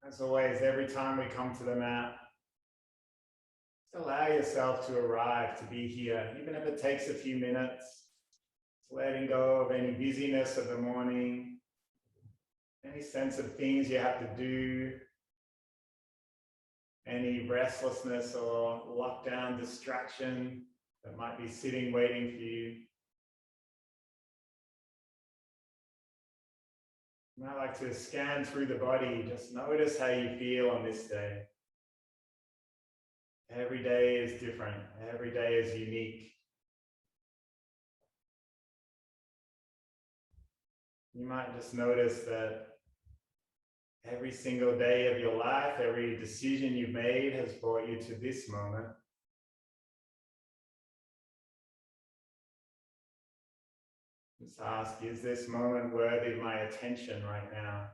As always, every time we come to the mat, just allow yourself to arrive, to be here, even if it takes a few minutes. Letting go of any busyness of the morning, any sense of things you have to do, any restlessness or lockdown distraction that might be sitting waiting for you. You might like to scan through the body, just notice how you feel on this day. Every day is different, every day is unique. You might just notice that every single day of your life, every decision you've made has brought you to this moment. Just ask, is this moment worthy of my attention right now?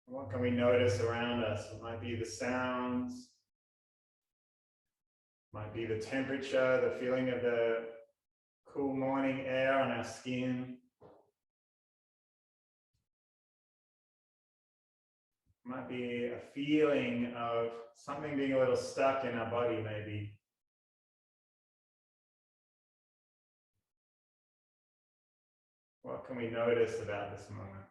What can we notice around us? It might be the sounds, might be the temperature, the feeling of the cool morning air on our skin. It might be a feeling of something being a little stuck in our body, maybe. What can we notice about this moment?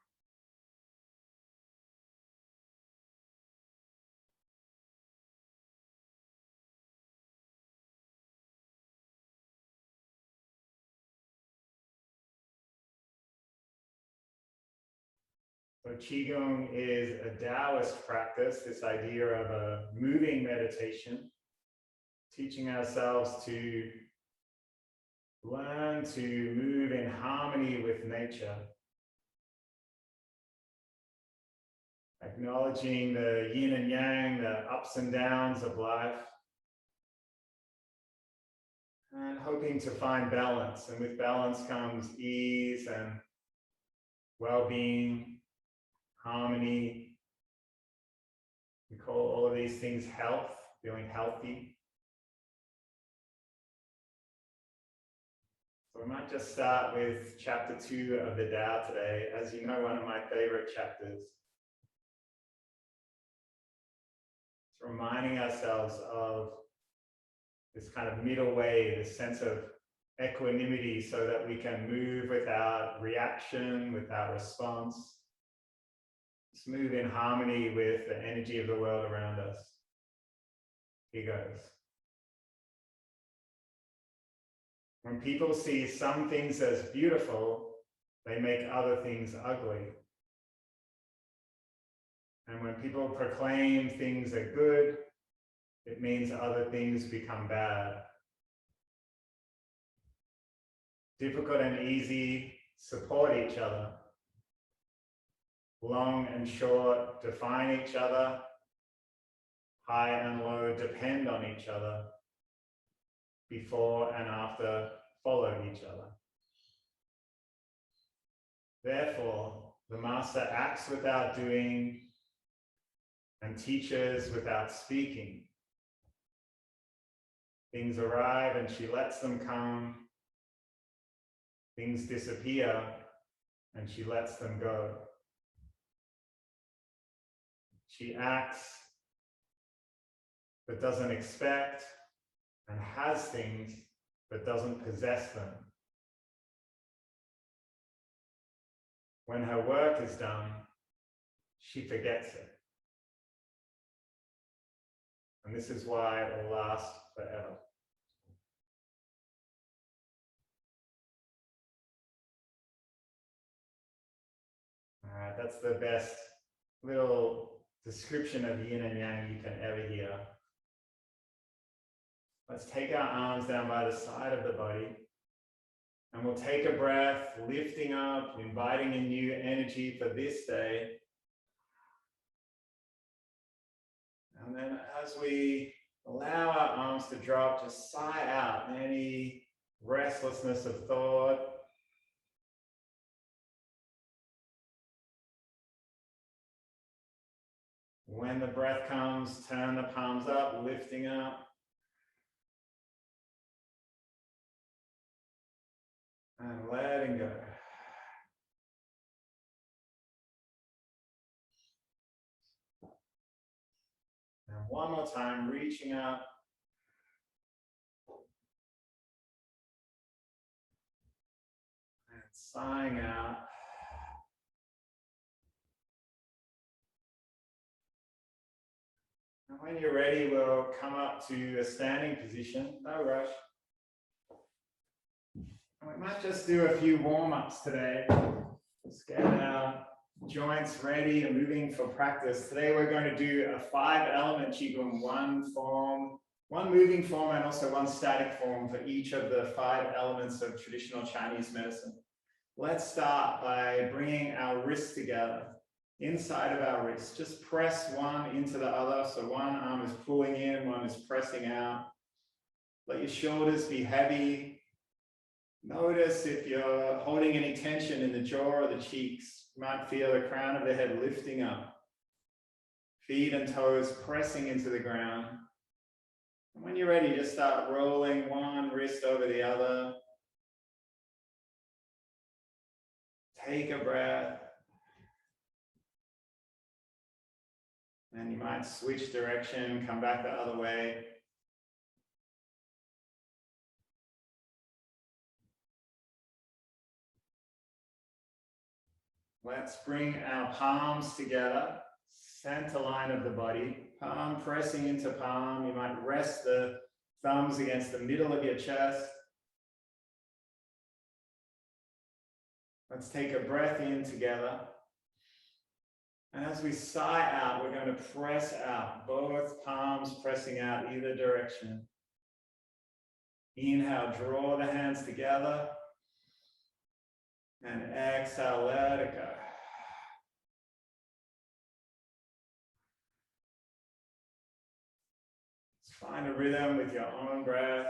So qigong is a Taoist practice, this idea of a moving meditation, teaching ourselves to learn to move in harmony with nature, acknowledging the yin and yang, the ups and downs of life, and hoping to find balance. And with balance comes ease and well-being, harmony. We call all of these things health, feeling healthy. So we might just start with chapter 2 of the Tao today. As you know, one of my favorite chapters. It's reminding ourselves of this kind of middle way, this sense of equanimity, so that we can move without reaction, without response. Just move in harmony with the energy of the world around us. Here goes. When people see some things as beautiful, they make other things ugly. And when people proclaim things are good, it means other things become bad. Difficult and easy support each other. Long and short define each other. High and low depend on each other. Before and after follow each other. Therefore, the master acts without doing and teaches without speaking. Things arrive and she lets them come. Things disappear and she lets them go. She acts but doesn't expect, and has things but doesn't possess them. When her work is done, she forgets it. And this is why it will last forever. That's the best little description of yin and yang you can ever hear. Let's take our arms down by the side of the body, and we'll take a breath, lifting up, inviting in new energy for this day. And then as we allow our arms to drop, just sigh out any restlessness of thought. When the breath comes, turn the palms up, lifting up. And letting go. And one more time, reaching up. And sighing out. And when you're ready, we'll come up to a standing position, no rush. And we might just do a few warm-ups today. Let's get our joints ready and moving for practice. Today we're going to do a 5-element qigong, one moving form and also one static form for each of the 5 elements of traditional Chinese medicine. Let's start by bringing our wrists together, inside of our wrists. Just press one into the other. So one arm is pulling in, one is pressing out. Let your shoulders be heavy. Notice if you're holding any tension in the jaw or the cheeks. You might feel the crown of the head lifting up. Feet and toes pressing into the ground. And when you're ready, just start rolling one wrist over the other. Take a breath. And you might switch direction, come back the other way. Let's bring our palms together, center line of the body, palm pressing into palm. You might rest the thumbs against the middle of your chest. Let's take a breath in together. And as we sigh out, we're going to press out, both palms pressing out either direction. Inhale, draw the hands together. And exhale, let it go. Let's find a rhythm with your own breath.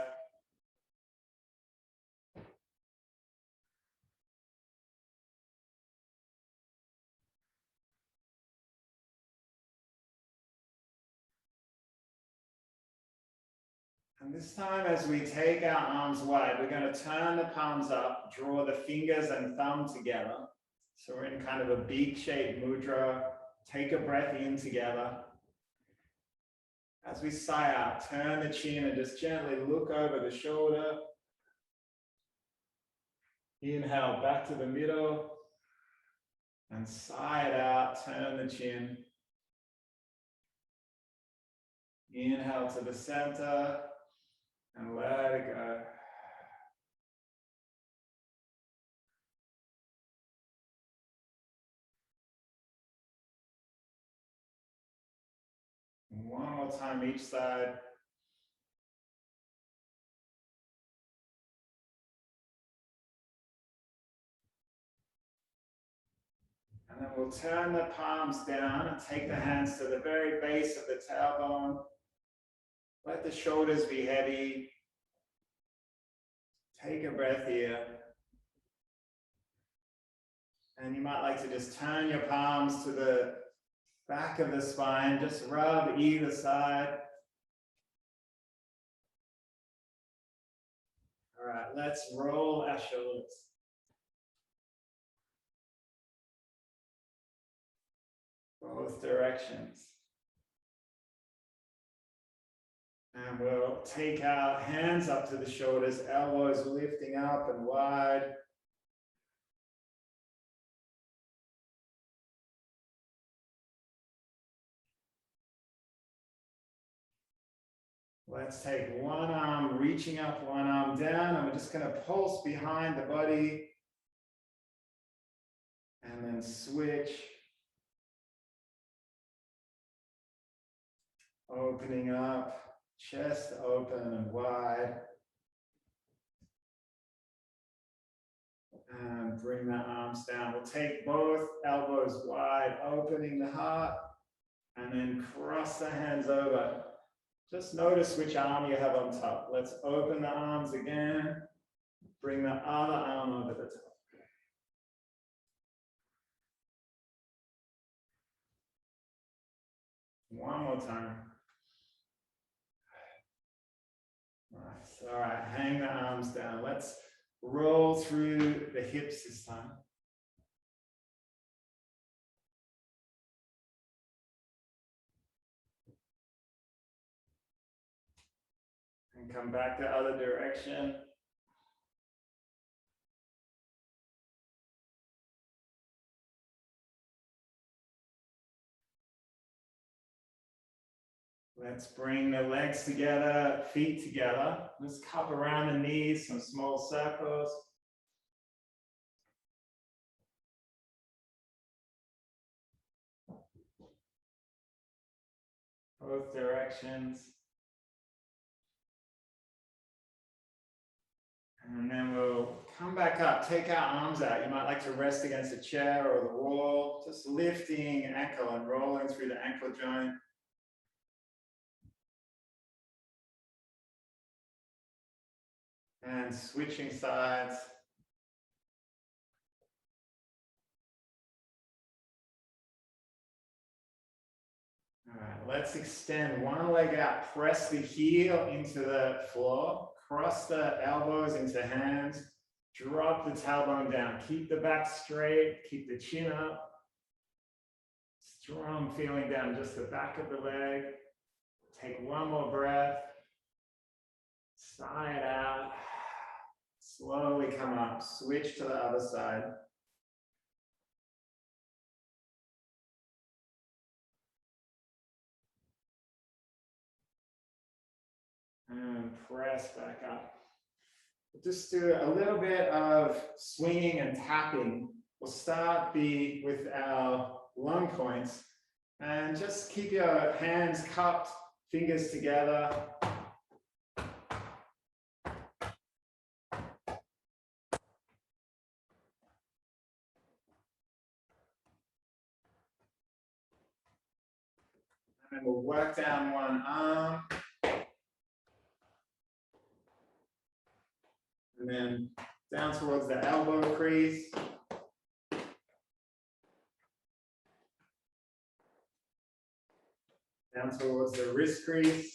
And this time, as we take our arms wide, we're going to turn the palms up, draw the fingers and thumb together. So we're in kind of a beak-shaped mudra. Take a breath in together. As we sigh out, turn the chin and just gently look over the shoulder. Inhale back to the middle. And sigh it out, turn the chin. Inhale to the center. And let it go. One more time each side. And then we'll turn the palms down and take the hands to the very base of the tailbone. Let the shoulders be heavy. Take a breath here. And you might like to just turn your palms to the back of the spine. Just rub either side. All right, let's roll our shoulders. Both directions. And we'll take our hands up to the shoulders, elbows lifting up and wide. Let's take one arm reaching up, one arm down, and we're just going to pulse behind the body. And then switch. Opening up, chest open and wide. And bring the arms down. We'll take both elbows wide, opening the heart, and then cross the hands over. Just notice which arm you have on top. Let's open the arms again. Bring the other arm over the top. more time. Nice. All right, hang the arms down. Let's roll through the hips this time. And come back the other direction. Let's bring the legs together, feet together. Let's cup around the knees, some small circles. Both directions. And then we'll come back up, take our arms out. You might like to rest against a chair or the wall, just lifting ankle and rolling through the ankle joint. And switching sides. All right, let's extend one leg out, press the heel into the floor, cross the elbows into hands, drop the tailbone down, keep the back straight, keep the chin up. Strong feeling down just the back of the leg. Take one more breath. Sigh it out. Slowly come up, switch to the other side. And press back up. We'll just do a little bit of swinging and tapping. We'll start with our lung points and just keep your hands cupped, fingers together. And we'll work down one arm. And then down towards the elbow crease. Down towards the wrist crease.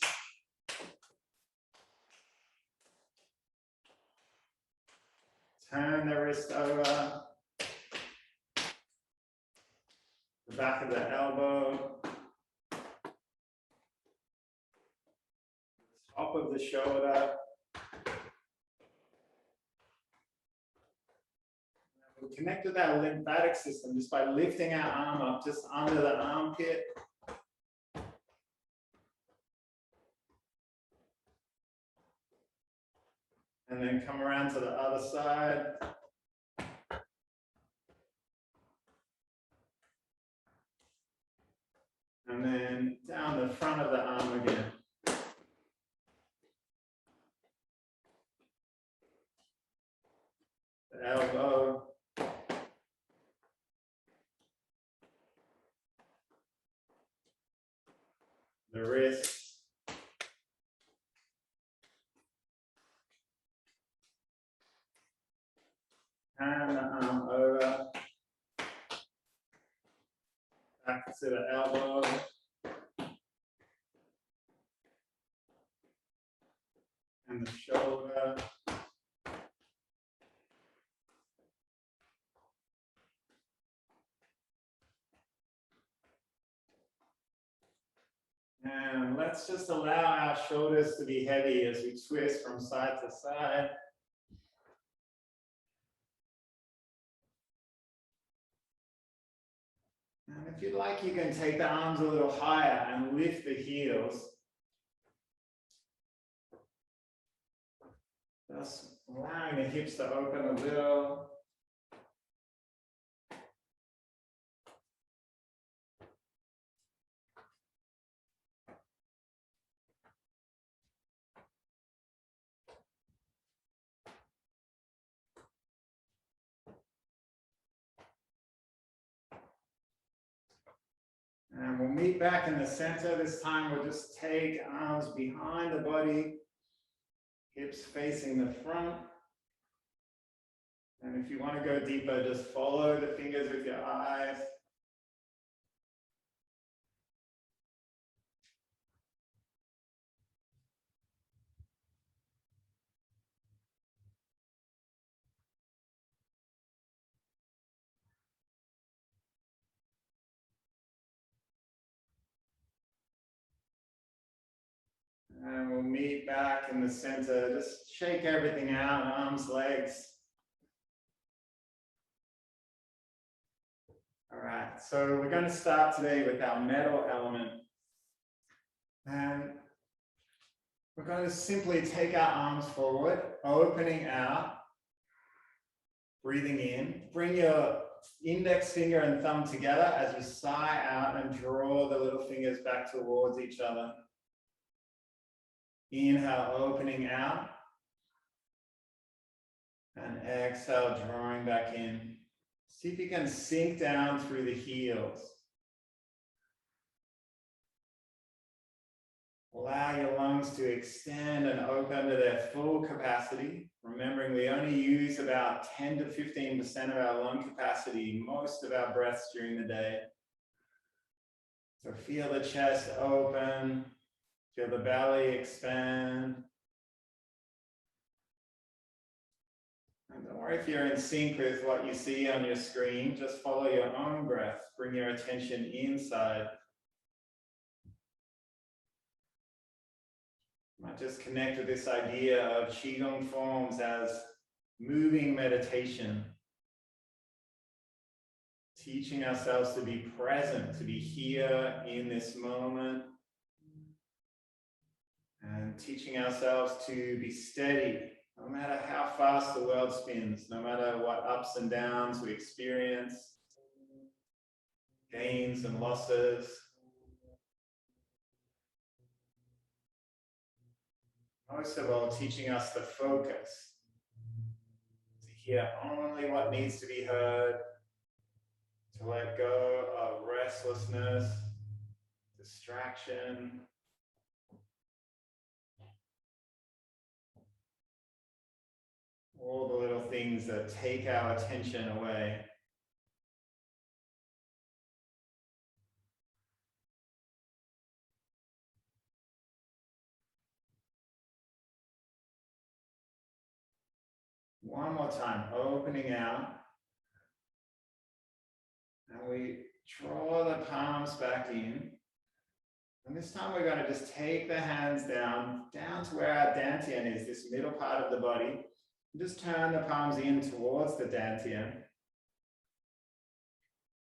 Turn the wrist over. The back of the elbow. Top of the shoulder. We'll connect with our lymphatic system just by lifting our arm up just under the armpit. And then come around to the other side. And then down the front of the arm again. The elbow. The wrist. And the arm over. Back to the elbow. And the shoulder. And let's just allow our shoulders to be heavy as we twist from side to side. And if you'd like, you can take the arms a little higher and lift the heels. Just allowing the hips to open a little. And we'll meet back in the center. This time we'll just take arms behind the body, hips facing the front. And if you want to go deeper, just follow the fingers with your eyes. And we'll meet back in the center. Just shake everything out, arms, legs. All right, so we're going to start today with our metal element. And we're going to simply take our arms forward, opening out, breathing in. Bring your index finger and thumb together as you sigh out and draw the little fingers back towards each other. Inhale, opening out. And exhale, drawing back in. See if you can sink down through the heels. Allow your lungs to extend and open to their full capacity. Remembering we only use about 10 to 15% of our lung capacity most of our breaths during the day. So feel the chest open, feel the belly expand. And don't worry if you're in sync with what you see on your screen, just follow your own breath. Bring your attention inside. You might just connect with this idea of qigong forms as moving meditation. Teaching ourselves to be present, to be here in this moment. And teaching ourselves to be steady. No matter how fast the world spins, no matter what ups and downs we experience, gains and losses. Most of all, teaching us to focus, to hear only what needs to be heard, to let go of restlessness, distraction, all the little things that take our attention away. One more time, opening out. And we draw the palms back in. And this time we're going to just take the hands down to where our dantian is, this middle part of the body. Just turn the palms in towards the dantian.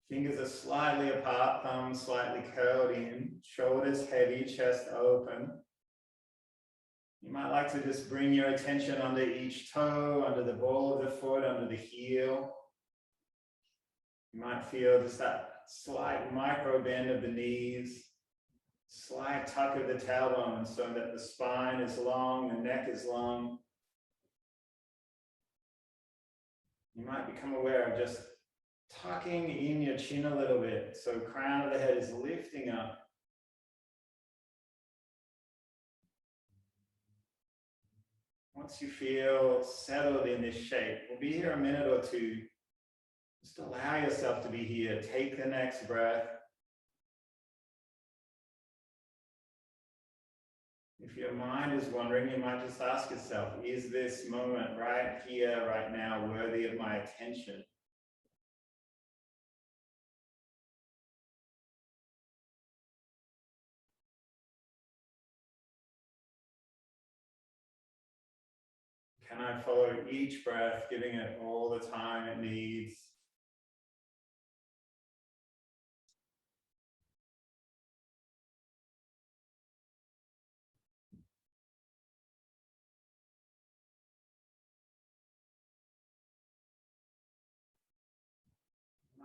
Fingers are slightly apart, thumbs slightly curled in, shoulders heavy, chest open. You might like to just bring your attention under each toe, under the ball of the foot, under the heel. You might feel just that slight micro bend of the knees, slight tuck of the tailbone so that the spine is long, the neck is long. You might become aware of just tucking in your chin a little bit, so crown of the head is lifting up. Once you feel settled in this shape, we'll be here a minute or two. Just allow yourself to be here. Take the next breath. If your mind is wandering, you might just ask yourself, is this moment right here, right now, worthy of my attention? Can I follow each breath, giving it all the time it needs?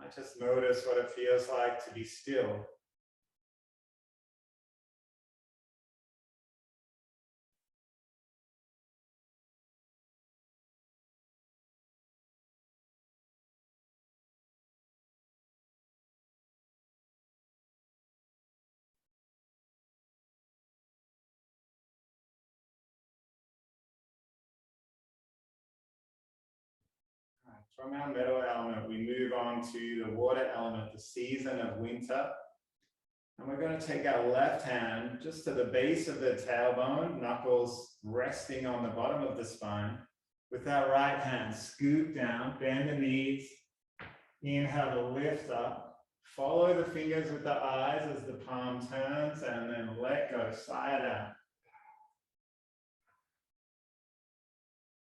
I just notice what it feels like to be still. From our metal element, we move on to the water element, the season of winter. And we're going to take our left hand just to the base of the tailbone, knuckles resting on the bottom of the spine. With our right hand, scoop down, bend the knees. Inhale to lift up. Follow the fingers with the eyes as the palm turns, and then let go, sigh it out.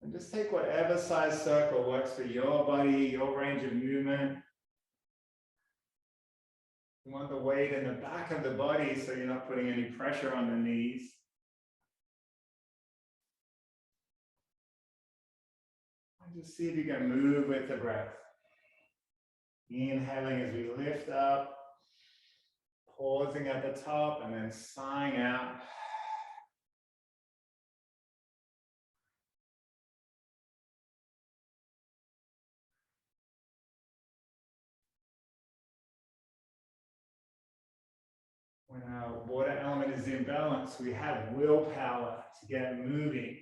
And just take whatever size circle works for your body, your range of movement. You want the weight in the back of the body so you're not putting any pressure on the knees. And just see if you can move with the breath. Inhaling as we lift up, pausing at the top, and then sighing out. When our water element is in balance, we have willpower to get moving.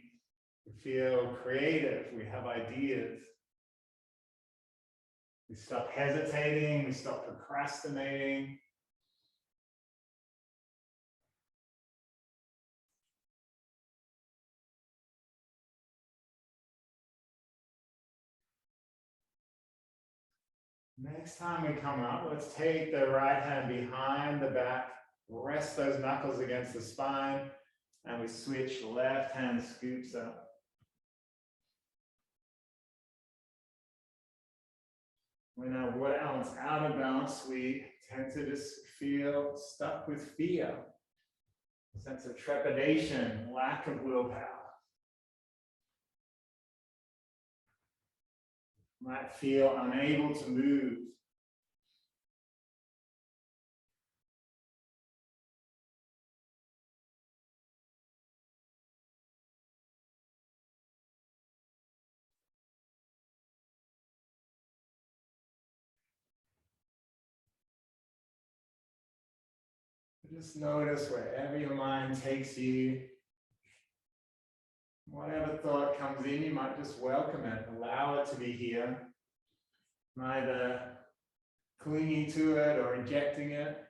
We feel creative, we have ideas. We stop hesitating, we stop procrastinating. Next time we come up, let's take the right hand behind the back, rest those knuckles against the spine, and we switch, left hand scoops up. When our water element's out of balance, we tend to just feel stuck with fear, a sense of trepidation, lack of willpower. Might feel unable to move. Just notice wherever your mind takes you. Whatever thought comes in, you might just welcome it, allow it to be here. Neither clinging to it or rejecting it.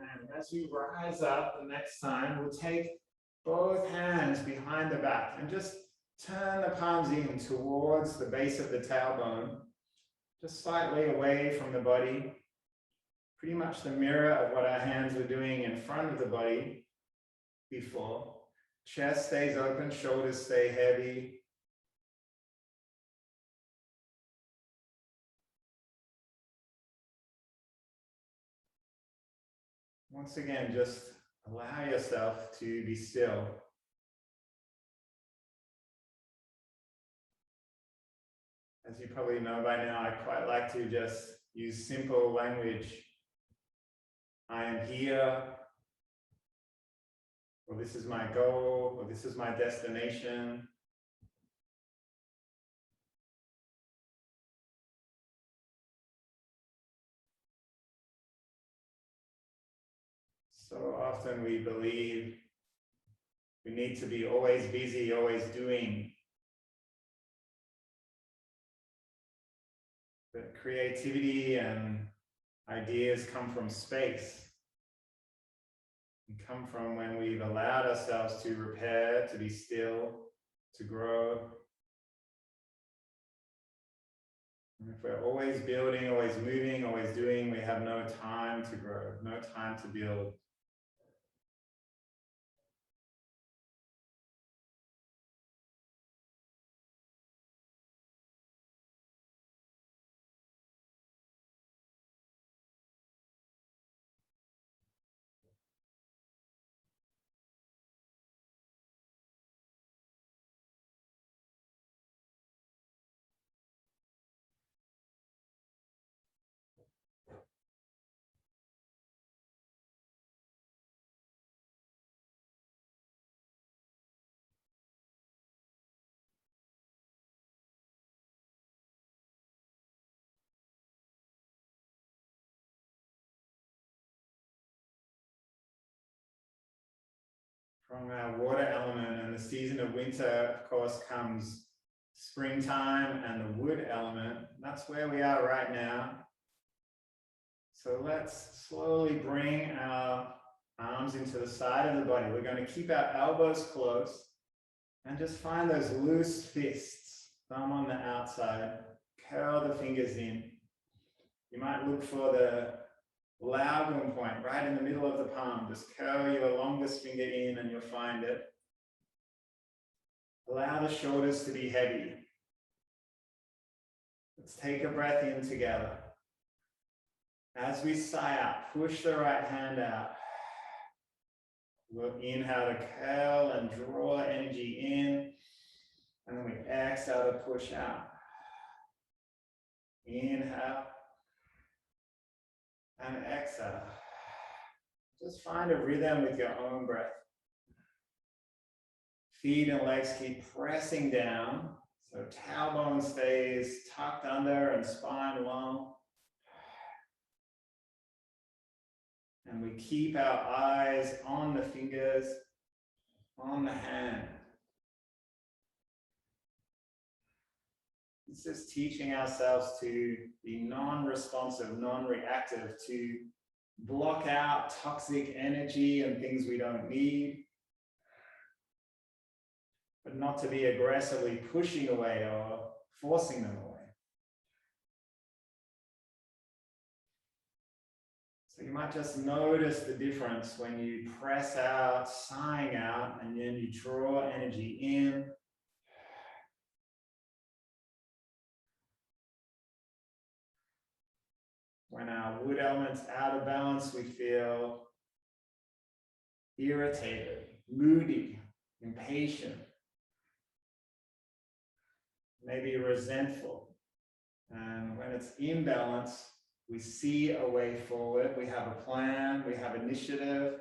And as we rise up the next time, we'll take both hands behind the back and just turn the palms in towards the base of the tailbone, just slightly away from the body. Pretty much the mirror of what our hands were doing in front of the body before. Chest stays open, shoulders stay heavy. Once again, just allow yourself to be still. As you probably know by now, I quite like to just use simple language. I am here, or this is my goal, or this is my destination. So often we believe we need to be always busy, always doing. But creativity and ideas come from space. And come from when we've allowed ourselves to repair, to be still, to grow. And if we're always building, always moving, always doing, we have no time to grow, no time to build. From our water element and the season of winter, of course, comes springtime and the wood element. That's where we are right now. So let's slowly bring our Arms into the side of the body. We're going to keep our elbows close and just find those loose fists. Thumb on the outside. Curl the fingers in. You might look for the Laogun point right in the middle of the palm. Just curl your longest finger in and you'll find it. Allow the shoulders to be heavy. Let's take a breath in together. As we sigh out, push the right hand out. We'll inhale to curl and draw energy in. And then we exhale to push out. Inhale. And exhale. Just find a rhythm with your own breath. Feet and legs keep pressing down. So tailbone stays tucked under and spine long. And we keep our eyes on the fingers, on the hand. It's just teaching ourselves to be non-responsive, non-reactive, to block out toxic energy and things we don't need, but not to be aggressively pushing away or forcing them away. So you might just notice the difference when you press out, sighing out, and then you draw energy in. When our wood element's out of balance, we feel irritated, moody, impatient, maybe resentful. And when it's in balance, we see a way forward, we have a plan, we have initiative.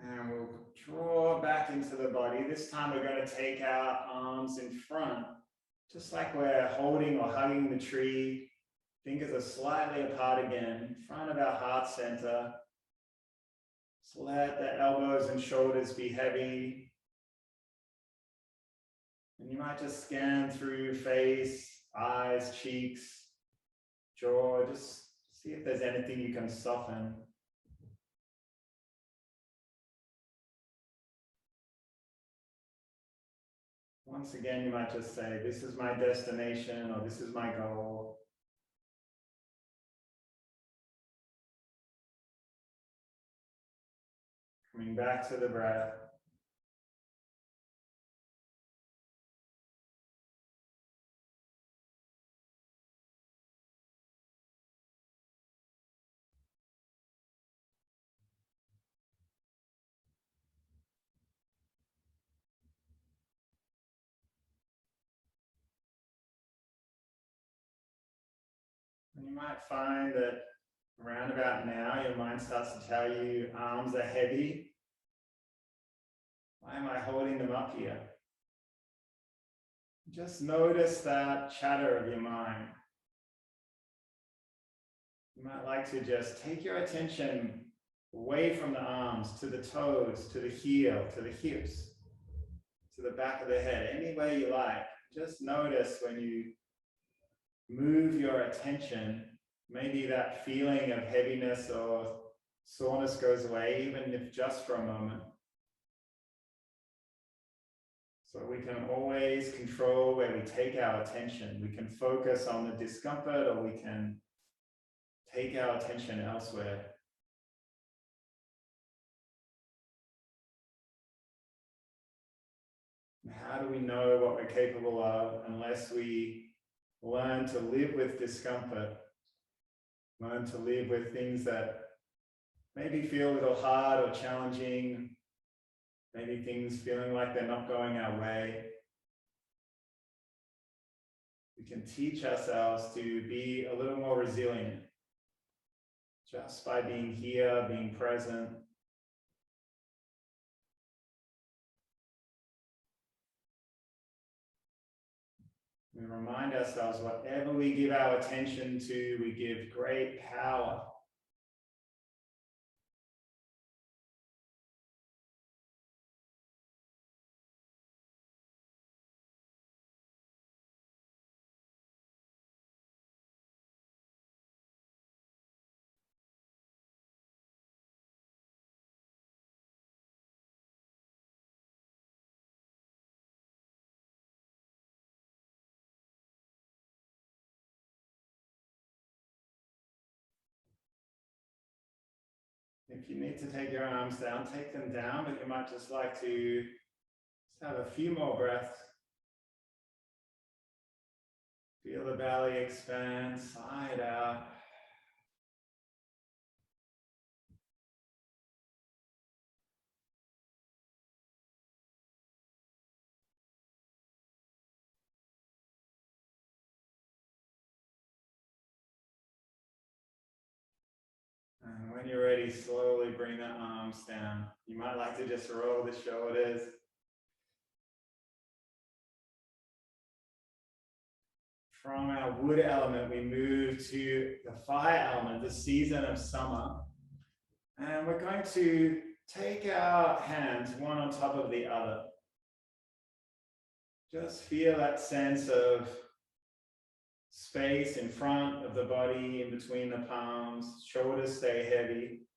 And we'll draw back into the body. This time we're going to take our arms in front, just like we're holding or hugging the tree. Fingers are slightly apart again, in front of our heart center. Just let the elbows and shoulders be heavy. And you might just scan through face, eyes, cheeks, jaw. Just see if there's anything you can soften. Once again, you might just say, this is my destination, or this is my goal. Coming back to the breath. And you might find that around about now, your mind starts to tell you arms are heavy. Why am I holding them up here? Just notice that chatter of your mind. You might like to just take your attention away from the arms, to the toes, to the heel, to the hips, to the back of the head, any way you like. Just notice when you move your attention, maybe that feeling of heaviness or soreness goes away, even if just for a moment. So we can always control where we take our attention. We can focus on the discomfort, or we can take our attention elsewhere. How do we know what we're capable of unless we learn to live with discomfort, learn to live with things that maybe feel a little hard or challenging, maybe things feeling like they're not going our way? we can teach ourselves to be a little more resilient just by being here, being present. We remind ourselves whatever we give our attention to, we give great power. If you need to take your arms down, take them down, but you might just like to just have a few more breaths. Feel the belly expand, side out. And when you're ready, slowly bring the arms down. You might like to just roll the shoulders. From our wood element, we move to the fire element, the season of summer. And we're going to take our hands one on top of the other. Just feel that sense of space in front of the body, in between the palms, shoulders stay heavy.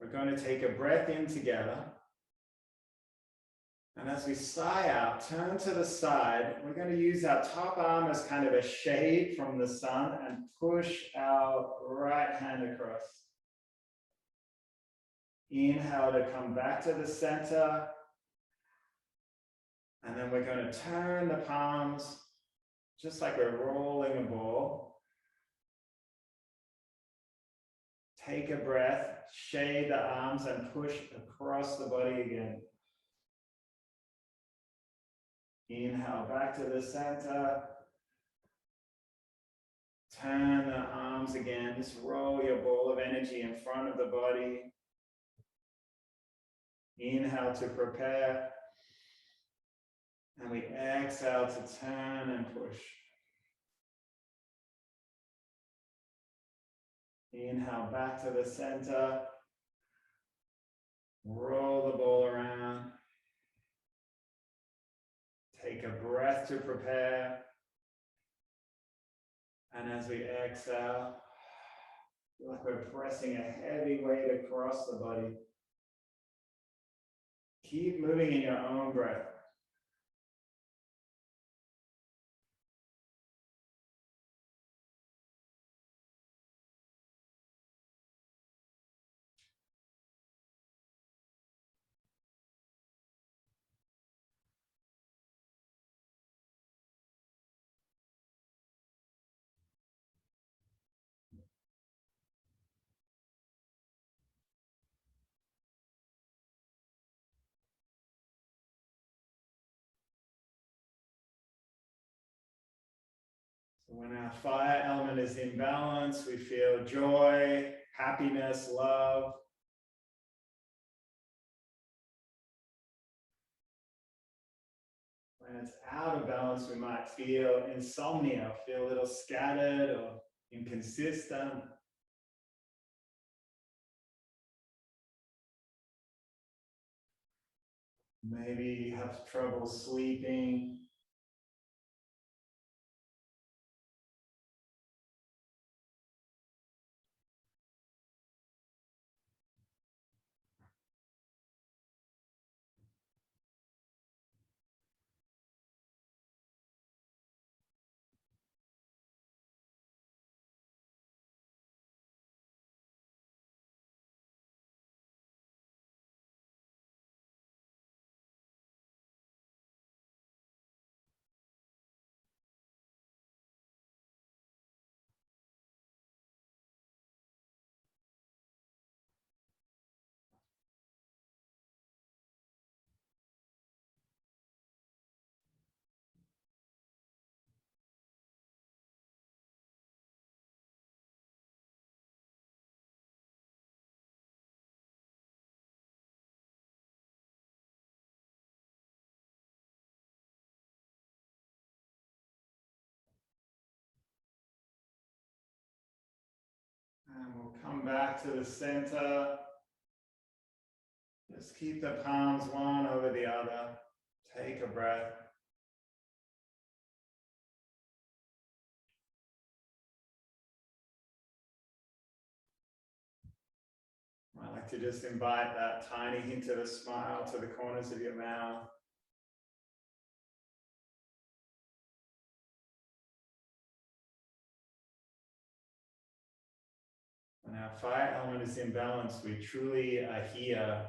We're going to take a breath in together. And as we sigh out, turn to the side, we're going to use our top arm as kind of a shade from the sun and push our right hand across. Inhale to come back to the center. And then we're going to turn the palms just like we're rolling a ball. Take a breath, shade the arms and push across the body again. Inhale back to the center. Turn the arms again. Just roll your ball of energy in front of the body. Inhale to prepare. And we exhale to turn and push. Inhale back to the center. Roll the ball around. Take a breath to prepare. And as we exhale, feel like we're pressing a heavy weight across the body. Keep moving in your own breath. So when our fire element is in balance, we feel joy, happiness, love. When it's out of balance, we might feel insomnia, feel a little scattered or inconsistent. Maybe you have trouble sleeping. And we'll come back to the center. Just keep the palms one over the other. Take a breath. I like to just invite that tiny hint of a smile to the corners of your mouth. When our fire element is in balance, we truly are here,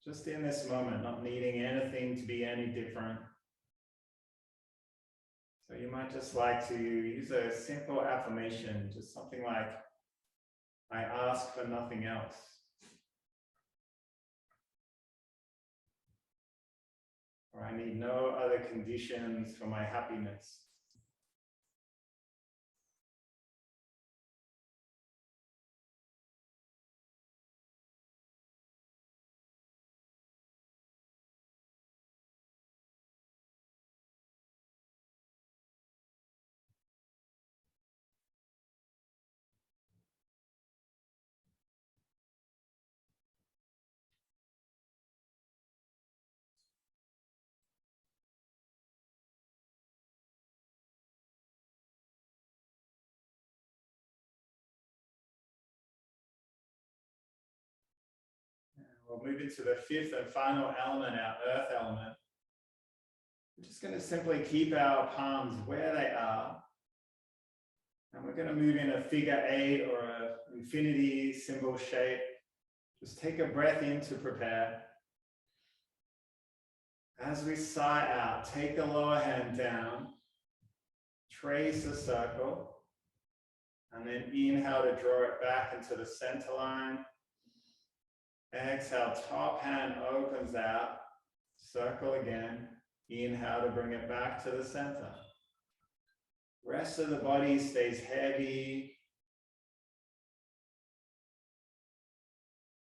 just in this moment, not needing anything to be any different. So you might just like to use a simple affirmation, just something like, I ask for nothing else. Or I need no other conditions for my happiness. We'll move into the fifth and final element, our earth element. We're just going to simply keep our palms where they are. And we're going to move in a figure 8 or an infinity symbol shape. Just take a breath in to prepare. As we sigh out, take the lower hand down, trace a circle, and then inhale to draw it back into the center line. Exhale, top hand opens out, circle again, inhale to bring it back to the center. Rest of the body stays heavy.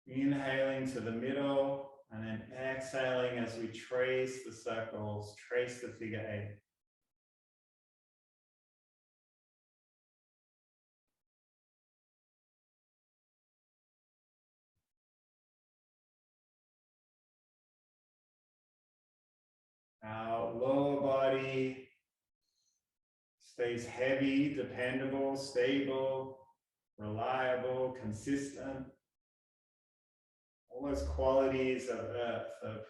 Inhaling to the middle, and then exhaling as we trace the circles, trace the figure 8. Our lower body stays heavy, dependable, stable, reliable, consistent. All those qualities of earth, of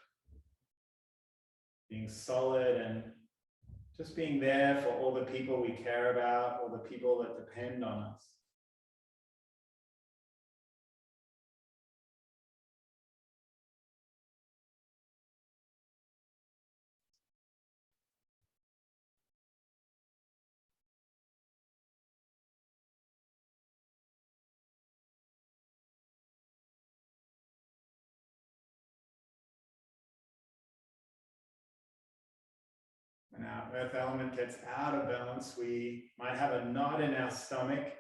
being solid and just being there for all the people we care about, all the people that depend on us. When our earth element gets out of balance, we might have a knot in our stomach,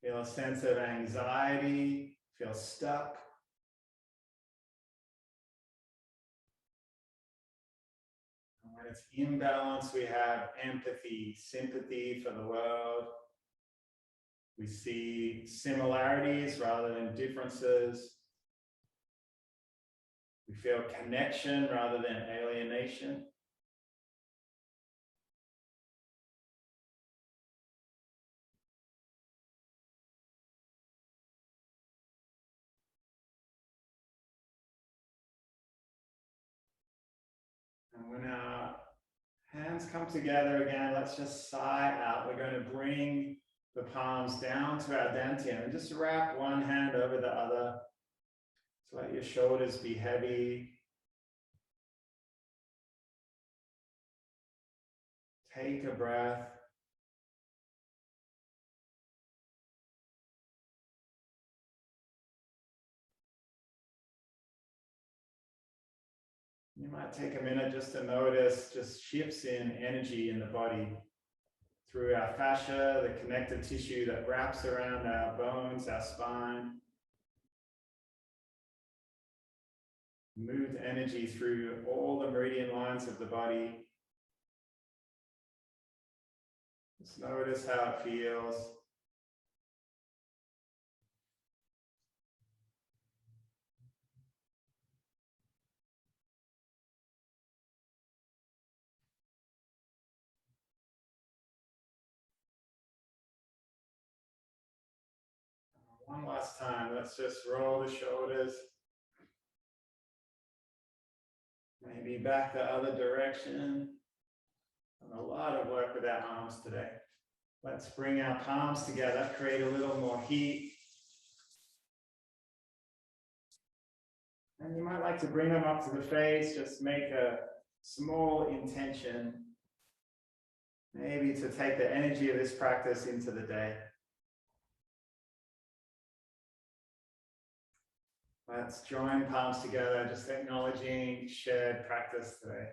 feel a sense of anxiety, feel stuck. And when it's in balance, we have empathy, sympathy for the world. We see similarities rather than differences. We feel connection rather than alienation. And when our hands come together again, let's just sigh out. We're going to bring the palms down to our dantian and just wrap one hand over the other. So let your shoulders be heavy. Take a breath. You might take a minute just to notice just shifts in energy in the body through our fascia, the connective tissue that wraps around our bones, our spine. Move energy through all the meridian lines of the body. Just notice how it feels. last time. Let's just roll the shoulders. Maybe back the other direction. Done a lot of work with our arms today. Let's bring our palms together, create a little more heat. And you might like to bring them up to the face, just make a small intention, maybe to take the energy of this practice into the day. Let's join palms together, just acknowledging shared practice today.